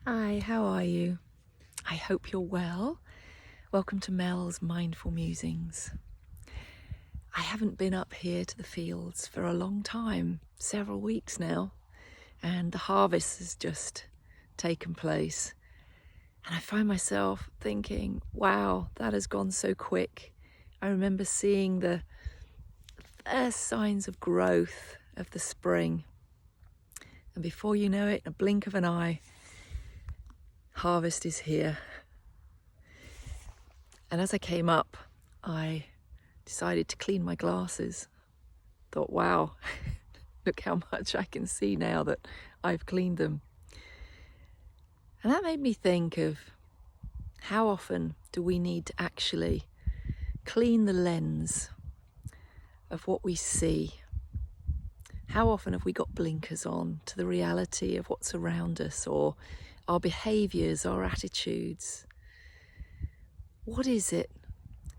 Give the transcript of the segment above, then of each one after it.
Hi, how are you? I hope you're well. Welcome to Mel's Mindful Musings. I haven't been up here to the fields for a long time, several weeks now, and the harvest has just taken place. And I find myself thinking, wow, that has gone so quick. I remember seeing the first signs of growth of the spring. And before you know it, in a blink of an eye, harvest is here. And as I came up, I decided to clean my glasses. Thought, wow, look how much I can see now that I've cleaned them. And that made me think of how often do we need to actually clean the lens of what we see? How often have we got blinkers on to the reality of what's around us, or our behaviours, our attitudes? What is it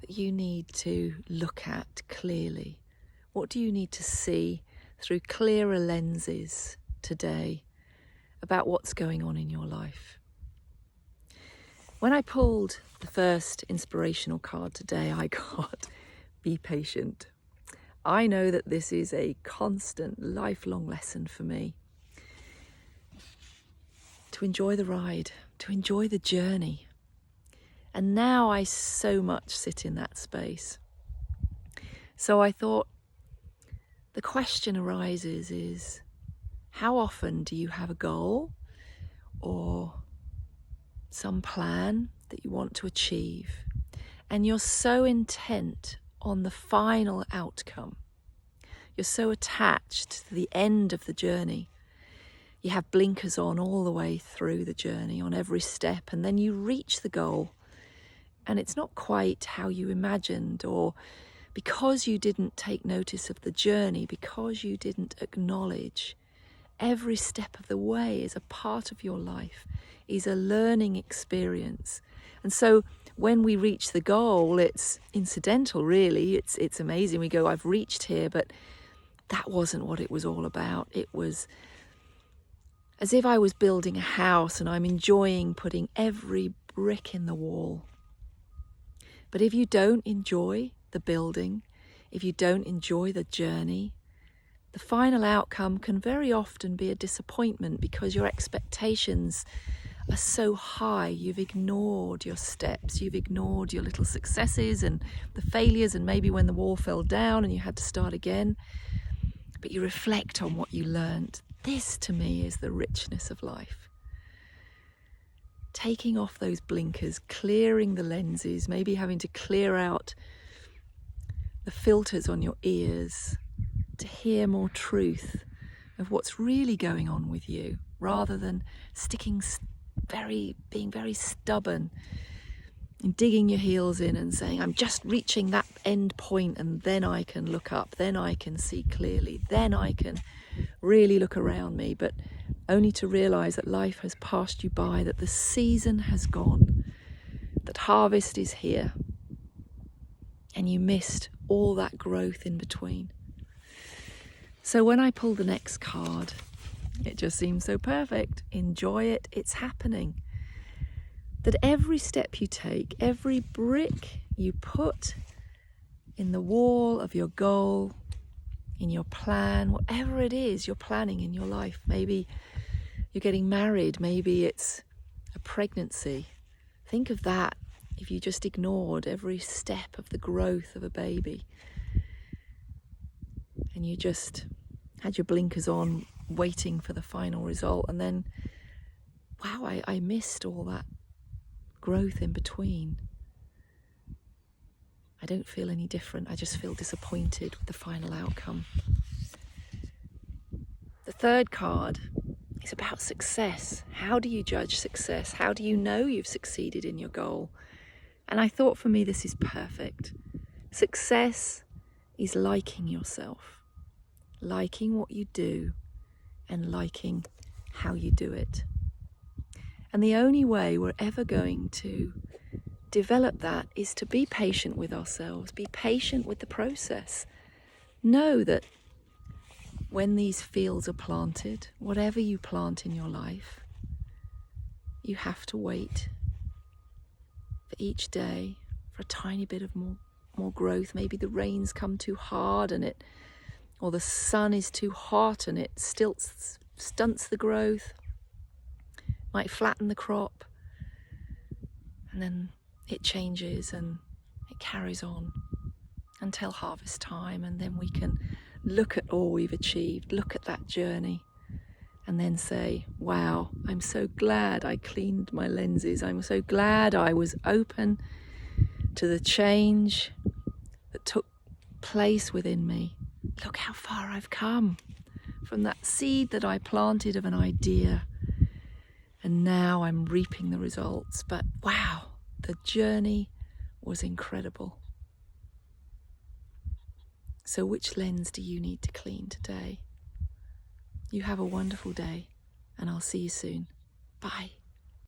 that you need to look at clearly? What do you need to see through clearer lenses today about what's going on in your life? When I pulled the first inspirational card today, I got, be patient. I know that this is a constant, lifelong lesson for me. To enjoy the ride, to enjoy the journey. And now I so much sit in that space. So I thought, the question arises is, how often do you have a goal or some plan that you want to achieve, and you're so intent on the final outcome, you're so attached to the end of the journey, you have blinkers on all the way through the journey, on every step, and then you reach the goal and it's not quite how you imagined, or because you didn't take notice of the journey, because you didn't acknowledge every step of the way is a part of your life, is a learning experience. And so when we reach the goal, it's incidental, really. It's amazing. We go, I've reached here, but that wasn't what it was all about. It was as if I was building a house and I'm enjoying putting every brick in the wall. But if you don't enjoy the building, if you don't enjoy the journey, the final outcome can very often be a disappointment because your expectations are so high. You've ignored your steps, you've ignored your little successes and the failures, and maybe when the wall fell down and you had to start again. But you reflect on what you learned. This, to me, is the richness of life. Taking off those blinkers, clearing the lenses, maybe having to clear out the filters on your ears to hear more truth of what's really going on with you, rather than being very stubborn and digging your heels in and saying, I'm just reaching that end point and then I can look up, then I can see clearly, then I can really look around me, but only to realize that life has passed you by, that the season has gone, that harvest is here, and you missed all that growth in between. So when I pull the next card, it just seems so perfect. Enjoy it, it's happening. That every step you take, every brick you put in the wall of your goal, in your plan, whatever it is you're planning in your life, maybe you're getting married, maybe it's a pregnancy. Think of that if you just ignored every step of the growth of a baby and you just had your blinkers on waiting for the final result, and then, wow, I missed all that growth in between. I don't feel any different. I just feel disappointed with the final outcome. The third card is about success. How do you judge success? How do you know you've succeeded in your goal? And I thought, for me, this is perfect. Success is liking yourself, liking what you do and liking how you do it. And the only way we're ever going to develop that is to be patient with ourselves, be patient with the process. Know that when these fields are planted, whatever you plant in your life, you have to wait for each day for a tiny bit of more growth. Maybe the rains come too hard or the sun is too hot and it stunts the growth, might flatten the crop, and then it changes and it carries on until harvest time, and then we can look at all we've achieved, look at that journey, and then say, wow, I'm so glad I cleaned my lenses. I'm so glad I was open to the change that took place within me. Look how far I've come from that seed that I planted of an idea, and now I'm reaping the results. But wow, the journey was incredible. So which lens do you need to clean today? You have a wonderful day, and I'll see you soon. Bye.